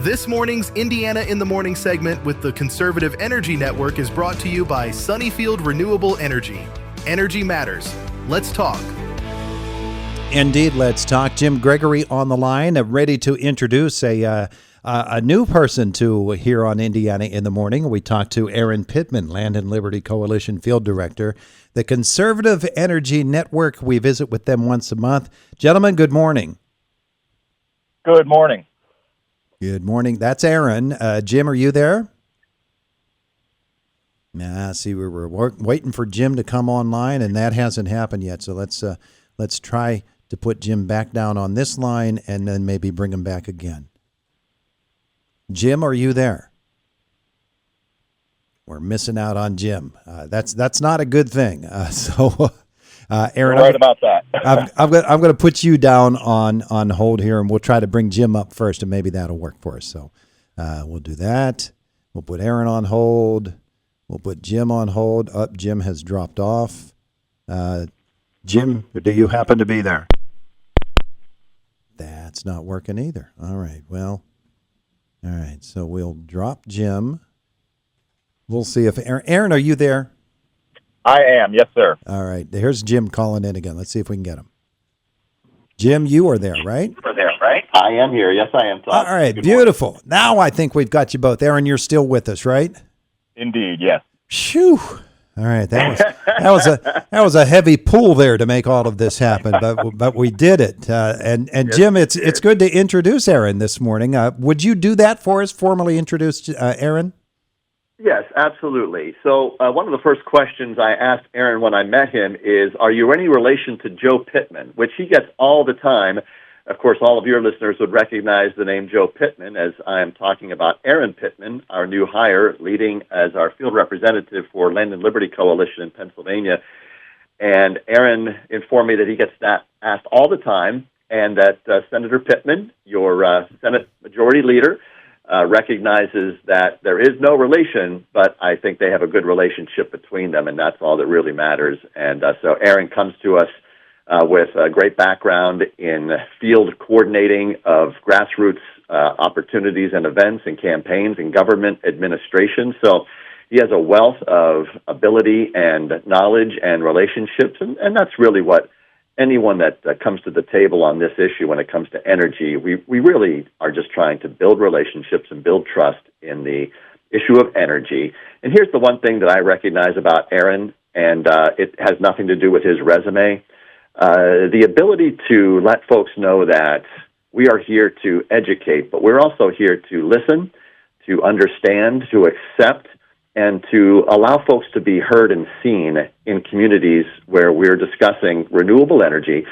This morning's Indiana in the Morning segment with the Conservative Energy Network is brought to you by Sunnyfield Renewable Energy. Energy matters. Let's talk. Indeed, let's talk. Jim Gregory on the line, ready to introduce a new person to here on Indiana in the Morning. We talked to Aaron Pittman, Land and Liberty Coalition Field Director, the Conservative Energy Network. We visit with them once a month. Gentlemen, good morning. Good morning. Good morning. That's Aaron. Jim, are you there? See, we were waiting for Jim to come online, and that hasn't happened yet. So let's try to put Jim back down on this line, and then maybe bring him back again. Jim, are you there? We're missing out on Jim. That's not a good thing. Aaron, you're right about that. I'm going to put you down on hold here, and we'll try to bring Jim up first, and maybe that'll work for us. So we'll do that. We'll put Aaron on hold. We'll put Jim on hold. Jim has dropped off. Jim, do you happen to be there? That's not working either. All right. Well, all right. So we'll drop Jim. We'll see if Aaron, are you there? I am. Yes, sir. All right. Here's Jim calling in again. Let's see if we can get him. Jim, you are there, right? I am here. Yes, I am, Todd. All right. Good Beautiful. Morning. Now I think we've got you both. Aaron, you're still with us, right? Indeed, yes. Phew. All right. That was a heavy pull there to make all of this happen, but we did it. And yes. Jim, it's good to introduce Aaron this morning. Would you do that for us? Formally introduce Aaron? Yes, absolutely. So one of the first questions I asked Aaron when I met him is, are you any relation to Joe Pittman, which he gets all the time. Of course, all of your listeners would recognize the name Joe Pittman as I am talking about Aaron Pittman, our new hire, leading as our field representative for Land and Liberty Coalition in Pennsylvania. And Aaron informed me that he gets that asked all the time, and that Senator Pittman, your Senate Majority Leader, recognizes that there is no relation, but I think they have a good relationship between them, and that's all that really matters. And so Aaron comes to us with a great background in field coordinating of grassroots opportunities and events and campaigns and government administration. So he has a wealth of ability and knowledge and relationships, and that's really what anyone that comes to the table on this issue when it comes to energy, we really are just trying to build relationships and build trust in the issue of energy. And here's the one thing that I recognize about Aaron, and it has nothing to do with his resume. The ability to let folks know that we are here to educate, but we're also here to listen, to understand, to accept, and to allow folks to be heard and seen in communities where we're discussing renewable energy,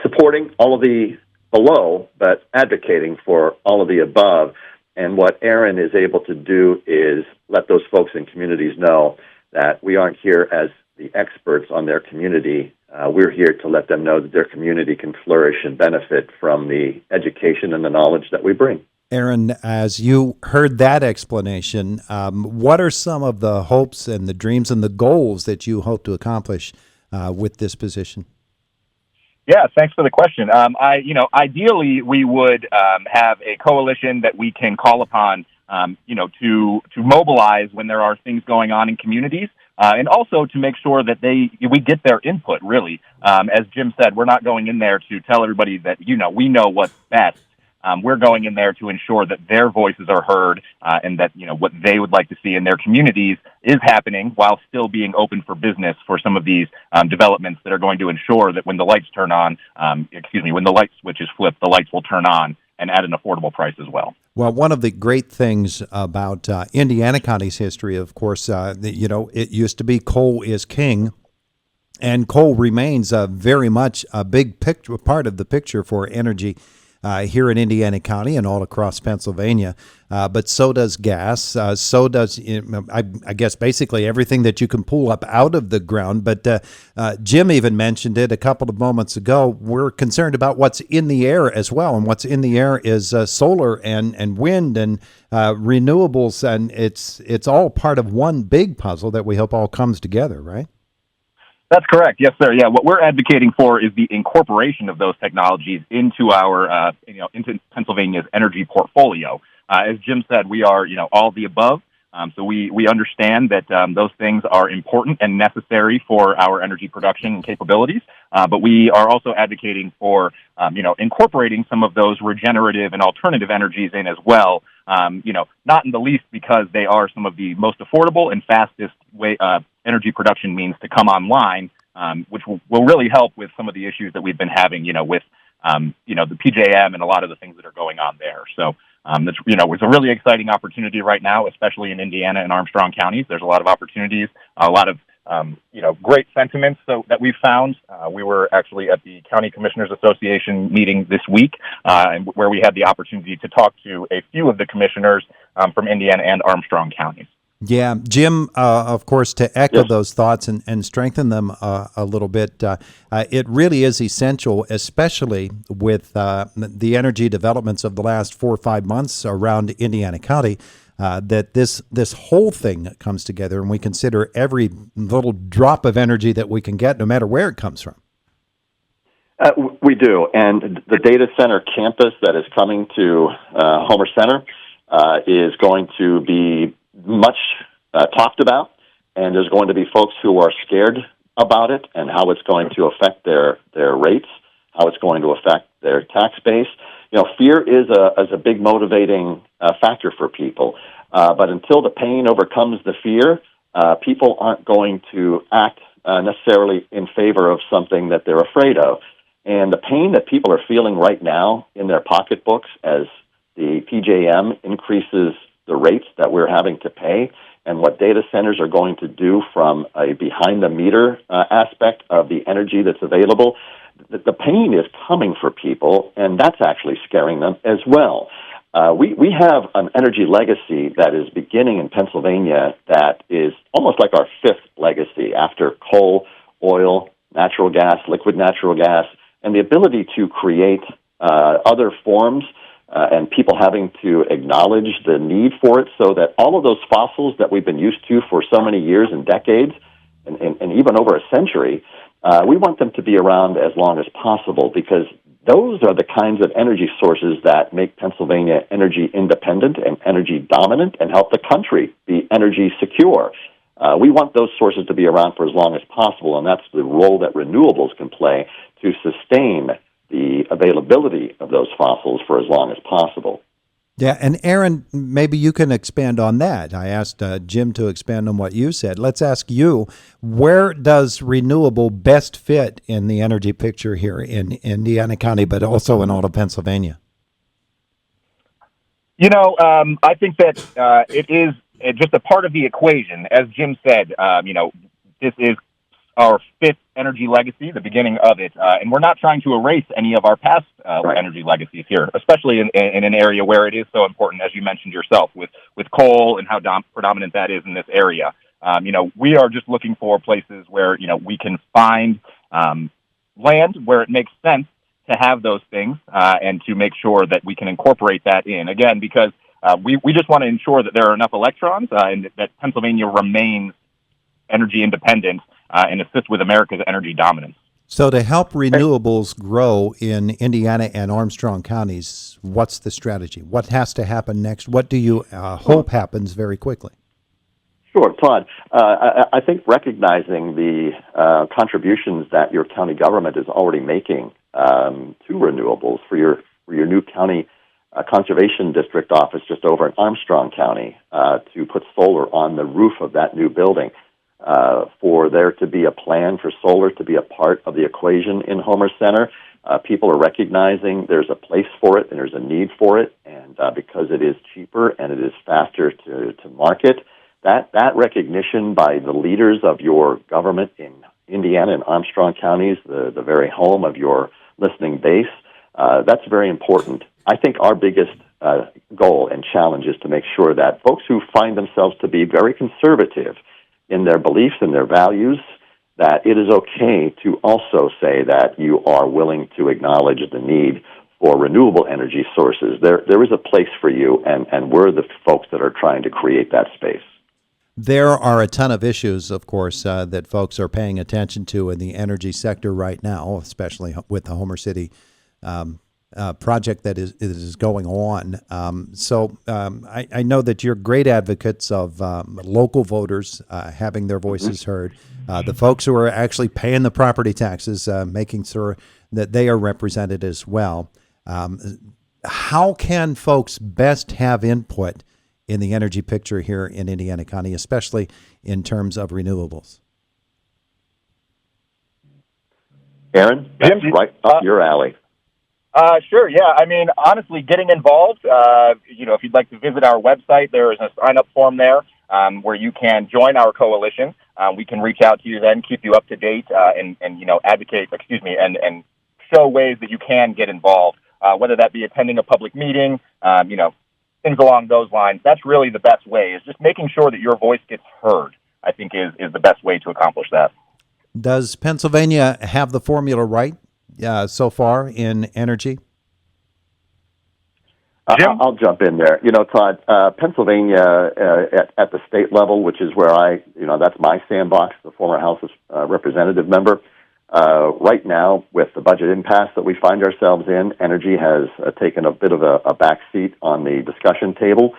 supporting all of the below, but advocating for all of the above. And what Aaron is able to do is let those folks in communities know that we aren't here as the experts on their community. We're here to let them know that their community can flourish and benefit from the education and the knowledge that we bring. Aaron, as you heard that explanation, what are some of the hopes and the dreams and the goals that you hope to accomplish with this position? Yeah, thanks for the question. Ideally, we would have a coalition that we can call upon, to mobilize when there are things going on in communities, and also to make sure that we get their input. Really, as Jim said, we're not going in there to tell everybody that we know what's best. We're going in there to ensure that their voices are heard, and that what they would like to see in their communities is happening, while still being open for business for some of these developments that are going to ensure that when the lights turn on, when the light switch is flipped, the lights will turn on and at an affordable price as well. Well, one of the great things about Indiana County's history, of course, it used to be coal is king. And coal remains very much a big part of the picture for energy here in Indiana County and all across Pennsylvania. But so does gas. So does, I guess, basically everything that you can pull up out of the ground. But Jim even mentioned it a couple of moments ago. We're concerned about what's in the air as well. And what's in the air is solar and wind and renewables. And it's all part of one big puzzle that we hope all comes together, right? That's correct. Yes, sir. Yeah, what we're advocating for is the incorporation of those technologies into our, into Pennsylvania's energy portfolio. as Jim said, we are, all the above. So we understand that those things are important and necessary for our energy production and capabilities, but we are also advocating for, incorporating some of those regenerative and alternative energies in as well, not in the least because they are some of the most affordable and fastest way energy production means to come online, which will really help with some of the issues that we've been having, with, the PJM and a lot of the things that are going on there. So, it's a really exciting opportunity right now, especially in Indiana and Armstrong counties. There's a lot of opportunities, a lot of, great sentiments that we've found. We were actually at the County Commissioners Association meeting this week, where we had the opportunity to talk to a few of the commissioners from Indiana and Armstrong counties. Yeah, Jim, of course, to echo those thoughts and strengthen them a little bit, it really is essential, especially with the energy developments of the last 4 or 5 months around Indiana County, that this whole thing comes together and we consider every little drop of energy that we can get, no matter where it comes from. We do, and the data center campus that is coming to Homer Center is going to be much talked about, and there's going to be folks who are scared about it and how it's going to affect their rates, how it's going to affect their tax base. Fear is a big motivating factor for people, but until the pain overcomes the fear, people aren't going to act necessarily in favor of something that they're afraid of. And the pain that people are feeling right now in their pocketbooks as the PJM increases the rates that we're having to pay, and what data centers are going to do from a behind-the-meter aspect of the energy that's available, the pain is coming for people, and that's actually scaring them as well. We have an energy legacy that is beginning in Pennsylvania that is almost like our fifth legacy after coal, oil, natural gas, liquid natural gas, and the ability to create other forms and people having to acknowledge the need for it so that all of those fossils that we've been used to for so many years and decades and even over a century, we want them to be around as long as possible because those are the kinds of energy sources that make Pennsylvania energy independent and energy dominant and help the country be energy secure. We want those sources to be around for as long as possible, and that's the role that renewables can play to sustain the availability of those fossils for as long as possible. Yeah, and Aaron, maybe you can expand on that. I asked Jim to expand on what you said. Let's ask you, where does renewable best fit in the energy picture here in Indiana County, but also in all of Pennsylvania? I think that it is just a part of the equation. As Jim said, this is our fifth energy legacy, the beginning of it, and we're not trying to erase any of our past energy legacies here, especially in an area where it is so important, as you mentioned yourself, with coal and how predominant that is in this area. We are just looking for places where, we can find land where it makes sense to have those things and to make sure that we can incorporate that in, again, because we just want to ensure that there are enough electrons and that Pennsylvania remains energy independent and assist with America's energy dominance. So to help renewables grow in Indiana and Armstrong counties, what's the strategy? What has to happen next? What do you hope happens very quickly? Sure, Todd. I think recognizing the contributions that your county government is already making to renewables for your new county conservation district office just over in Armstrong County to put solar on the roof of that new building. For there to be a plan for solar to be a part of the equation in Homer Center. People are recognizing there's a place for it and there's a need for it, and because it is cheaper and it is faster to market, that recognition by the leaders of your government in Indiana and Armstrong counties, the very home of your listening base, that's very important. I think our biggest goal and challenge is to make sure that folks who find themselves to be very conservative in their beliefs and their values, that it is okay to also say that you are willing to acknowledge the need for renewable energy sources. There is a place for you, and we're the folks that are trying to create that space. There are a ton of issues, of course, that folks are paying attention to in the energy sector right now, especially with the Homer City project that is going on. I know that you're great advocates of local voters having their voices heard, the folks who are actually paying the property taxes, making sure that they are represented as well. How can folks best have input in the energy picture here in Indiana County, especially in terms of renewables? Aaron, that's right up your alley. Sure, yeah. I mean, honestly, getting involved, if you'd like to visit our website, there is a sign-up form there where you can join our coalition. We can reach out to you then, keep you up to date, and advocate, and show ways that you can get involved, whether that be attending a public meeting, things along those lines. That's really the best way, is just making sure that your voice gets heard, I think is the best way to accomplish that. Does Pennsylvania have the formula right so far in energy? I'll jump in there. Todd, Pennsylvania at the state level, which is where that's my sandbox, the former House of Representative member. Right now, with the budget impasse that we find ourselves in, energy has taken a bit of a back seat on the discussion table,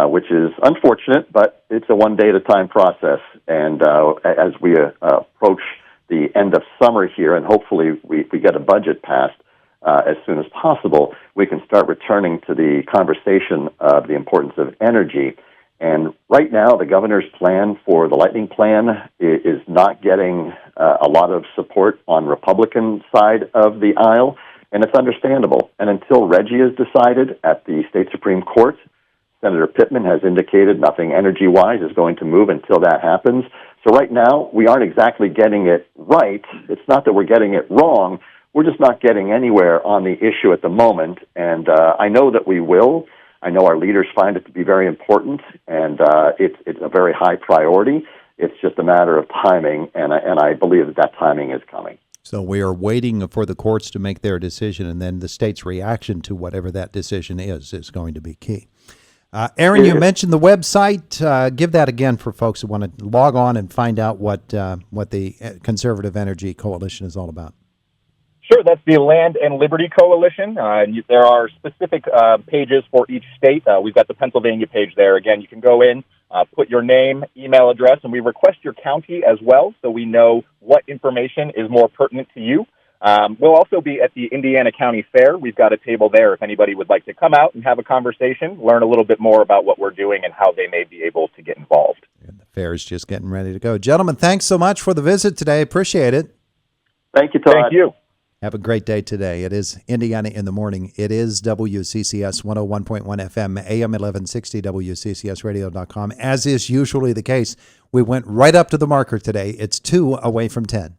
which is unfortunate, but it's a one-day-at-a-time process. And as we approach the end of summer here, and hopefully we get a budget passed as soon as possible, we can start returning to the conversation of the importance of energy. And right now, the governor's plan for the Lightning Plan is not getting a lot of support on Republican side of the aisle, and it's understandable. And until Reggie is decided at the state Supreme Court, Senator Pittman has indicated nothing energy-wise is going to move until that happens. So right now, we aren't exactly getting it right. It's not that we're getting it wrong. We're just not getting anywhere on the issue at the moment. And I know that we will. I know our leaders find it to be very important, and it's a very high priority. It's just a matter of timing, and I believe that timing is coming. So we are waiting for the courts to make their decision, and then the state's reaction to whatever that decision is going to be key. Aaron, you mentioned the website. Give that again for folks who want to log on and find out what the Conservative Energy Coalition is all about. Sure, that's the Land and Liberty Coalition. And there are specific pages for each state. We've got the Pennsylvania page there. Again, you can go in, put your name, email address, and we request your county as well, so we know what information is more pertinent to you. We'll also be at the Indiana County Fair. We've got a table there if anybody would like to come out and have a conversation, learn a little bit more about what we're doing and how they may be able to get involved. And the fair is just getting ready to go. Gentlemen, thanks so much for the visit today. Appreciate it. Thank you, Todd. Thank you. Have a great day today. It is Indiana in the Morning. It is WCCS 101.1 FM, AM 1160, WCCSradio.com. As is usually the case, we went right up to the marker today. It's 2 away from 10.